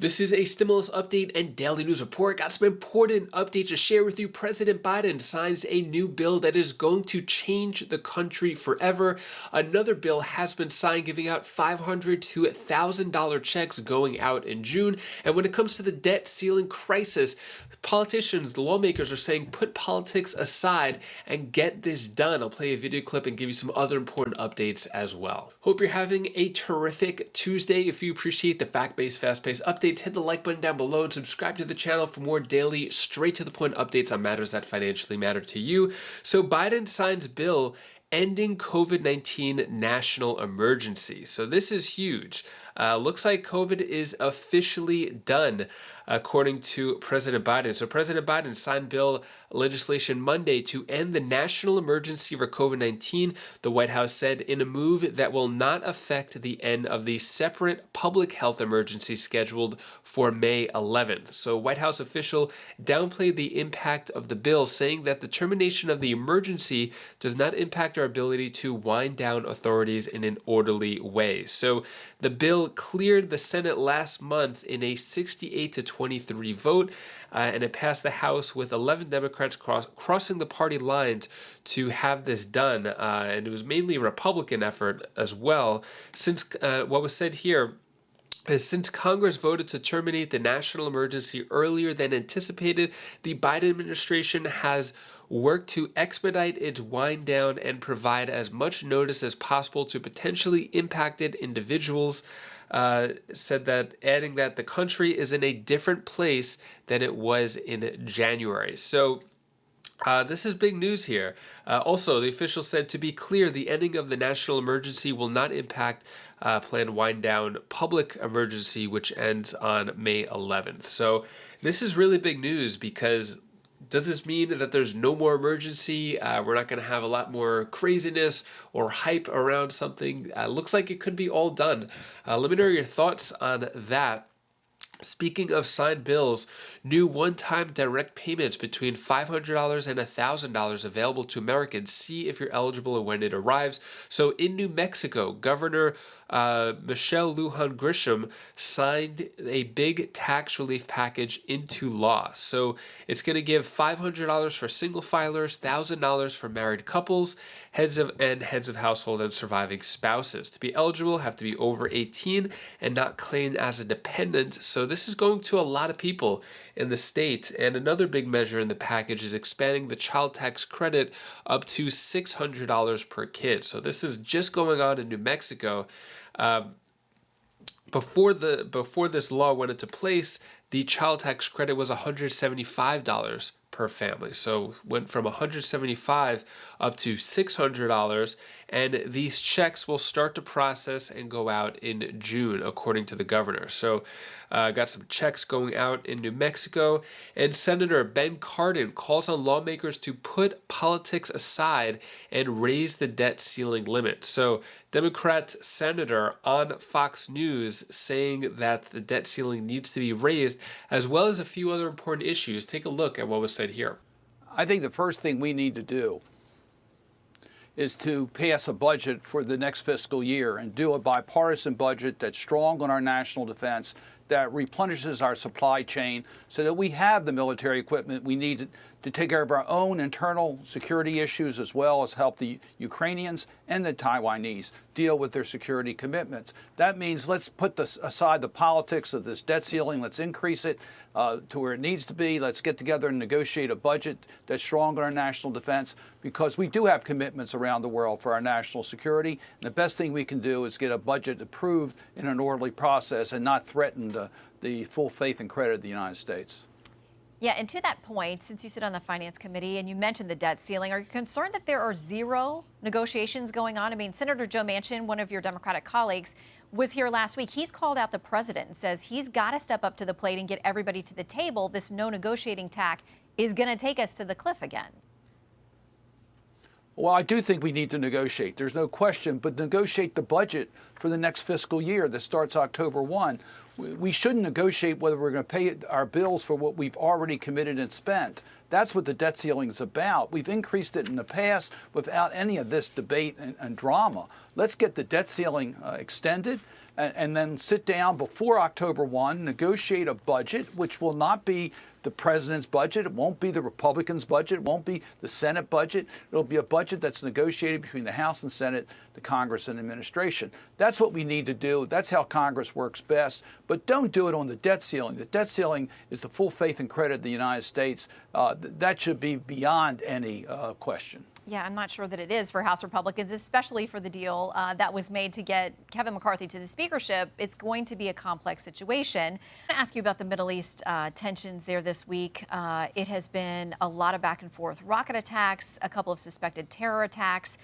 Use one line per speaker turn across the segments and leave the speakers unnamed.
This is a stimulus update and daily news report. Got some important updates to share with you. President Biden signs a new bill that is going to change the country forever. Another bill has been signed giving out $500 to $1,000 checks going out in June. And when it comes to the debt ceiling crisis, politicians, lawmakers are saying put politics aside and get this done. I'll play a video clip and give you some other important updates as well. Hope you're having a terrific Tuesday. If you appreciate the fact-based, fast-paced updates, hit the like button down below and subscribe to the channel for more daily, straight-to-the-point updates on matters that financially matter to you. So Biden signs bill ending COVID-19 national emergency. So this is huge. Looks like COVID is officially done, according to President Biden. So President Biden signed bill legislation Monday to end the national emergency for COVID-19, the White House said, in a move that will not affect the end of the separate public health emergency scheduled for May 11th. So White House official downplayed the impact of the bill, saying that the termination of the emergency does not impact our ability to wind down authorities in an orderly way. So the bill cleared the Senate last month in a 68-23 vote, and it passed the House with 11 Democrats crossing the party lines to have this done. And it was mainly a Republican effort as well, since what was said here is since Congress voted to terminate the national emergency earlier than anticipated, the Biden administration has worked to expedite its wind down and provide as much notice as possible to potentially impacted individuals. Said that, adding that the country is in a different place than it was in January. So this is big news here. Also, the official said, to be clear, the ending of the national emergency will not impact planned wind down public emergency, which ends on May 11th. So this is really big news, because does this mean that there's no more emergency? We're not going to have a lot more craziness or hype around something. Looks like it could be all done. Let me know your thoughts on that. Speaking of signed bills, new one-time direct payments between $500 and $1,000 available to Americans. See if you're eligible and when it arrives. So in New Mexico, Governor Michelle Lujan Grisham signed a big tax relief package into law. So it's going to give $500 for single filers, $1,000 for married couples, heads of household and surviving spouses. To be eligible, have to be over 18 and not claimed as a dependent. So this is going to a lot of people in the state. And another big measure in the package is expanding the child tax credit up to $600 per kid. So this is just going on in New Mexico. Before this law went into place, the child tax credit was $175 per family. So went from $175 up to $600, and these checks will start to process and go out in June, according to the governor. So got some checks going out in New Mexico, and Senator Ben Cardin calls on lawmakers to put politics aside and raise the debt ceiling limit. So Democrat senator on Fox News saying that the debt ceiling needs to be raised, as well as a few other important issues. Take a look at what was said here.
I think the first thing we need to do is to pass a budget for the next fiscal year and do a bipartisan budget that's strong on our national defense, that replenishes our supply chain so that we have the military equipment we need to take care of our own internal security issues, as well as help the Ukrainians and the Taiwanese deal with their security commitments. That means let's put aside the politics of this debt ceiling. Let's increase it to where it needs to be. Let's get together and negotiate a budget that's strong on our national defense, because we do have commitments around the world for our national security. And the best thing we can do is get a budget approved in an orderly process and not threaten the full faith and credit of the United States.
Yeah, and to that point, since you sit on the Finance Committee and you mentioned the debt ceiling, are you concerned that there are zero negotiations going on? I mean, Senator Joe Manchin, one of your Democratic colleagues, was here last week. He's called out the president and says he's got to step up to the plate and get everybody to the table. This no negotiating tack is going to take us to the cliff again.
Well, I do think we need to negotiate. There's no question, but negotiate the budget for the next fiscal year that starts October 1. We shouldn't negotiate whether we're going to pay our bills for what we've already committed and spent. That's what the debt ceiling is about. We've increased it in the past without any of this debate and drama. Let's get the debt ceiling extended and then sit down before October 1, negotiate a budget, which will not be the president's budget. It won't be the Republicans' budget. It won't be the Senate budget. It'll be a budget that's negotiated between the House and Senate, the Congress and the administration. That's what we need to do. That's how Congress works best. But don't do it on the debt ceiling. The debt ceiling is the full faith and credit of the United States. That should be beyond any question.
Yeah, I'm not sure that it is for House Republicans, especially for the deal that was made to get Kevin McCarthy to the speakership. It's going to be a complex situation. I want to ask you about the Middle East tensions there this week. It has been a lot of back and forth rocket attacks, a couple of suspected terror attacks.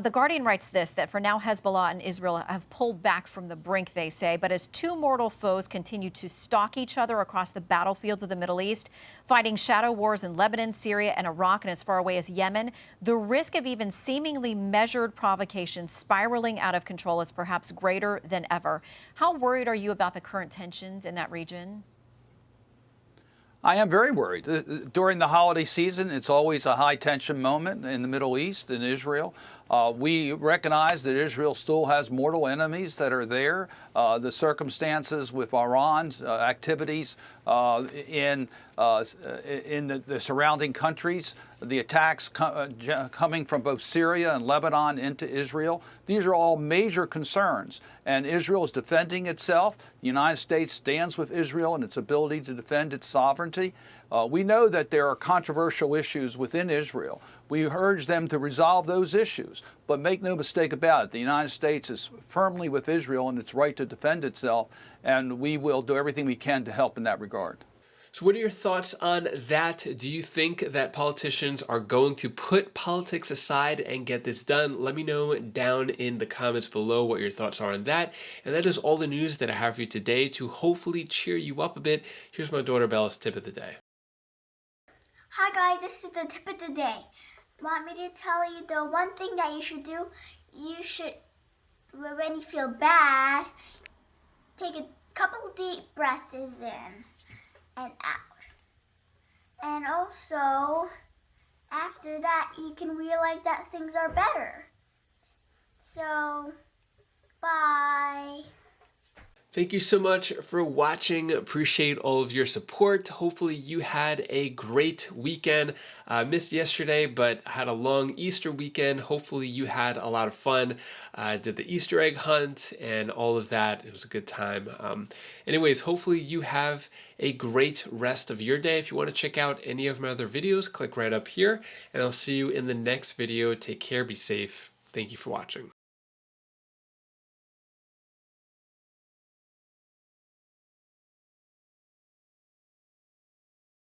The Guardian writes this, that for now Hezbollah and Israel have pulled back from the brink, they say, but as two mortal foes continue to stalk each other across the battlefields of the Middle East, fighting shadow wars in Lebanon, Syria, and Iraq, and as far away as Yemen, the risk of even seemingly measured provocation spiraling out of control is perhaps greater than ever. How worried are you about the current tensions in that region?
I am very worried. During the holiday season, it's always a high tension moment in the Middle East and Israel. We recognize that Israel still has mortal enemies that are there. The circumstances with Iran's activities in the surrounding countries, the attacks coming from both Syria and Lebanon into Israel, these are all major concerns. And Israel is defending itself. The United States stands with Israel and its ability to defend its sovereignty. We know that there are controversial issues within Israel. We urge them to resolve those issues. But make no mistake about it, the United States is firmly with Israel in its right to defend itself, and we will do everything we can to help in that regard.
So what are your thoughts on that? Do you think that politicians are going to put politics aside and get this done? Let me know down in the comments below what your thoughts are on that. And that is all the news that I have for you today to hopefully cheer you up a bit. Here's my daughter Bella's tip of the day.
Hi guys, this is the tip of the day. Want me to tell you the one thing that you should do? You should, when you feel bad, take a couple deep breaths in and out. And also, after that, you can realize that things are better. So, bye.
Thank you so much for watching. Appreciate all of your support. Hopefully you had a great weekend. Missed yesterday, but had a long Easter weekend. Hopefully you had a lot of fun. Did the Easter egg hunt and all of that. It was a good time. Anyways, hopefully you have a great rest of your day. If you want to check out any of my other videos, click right up here, and I'll see you in the next video. Take care, be safe. Thank you for watching.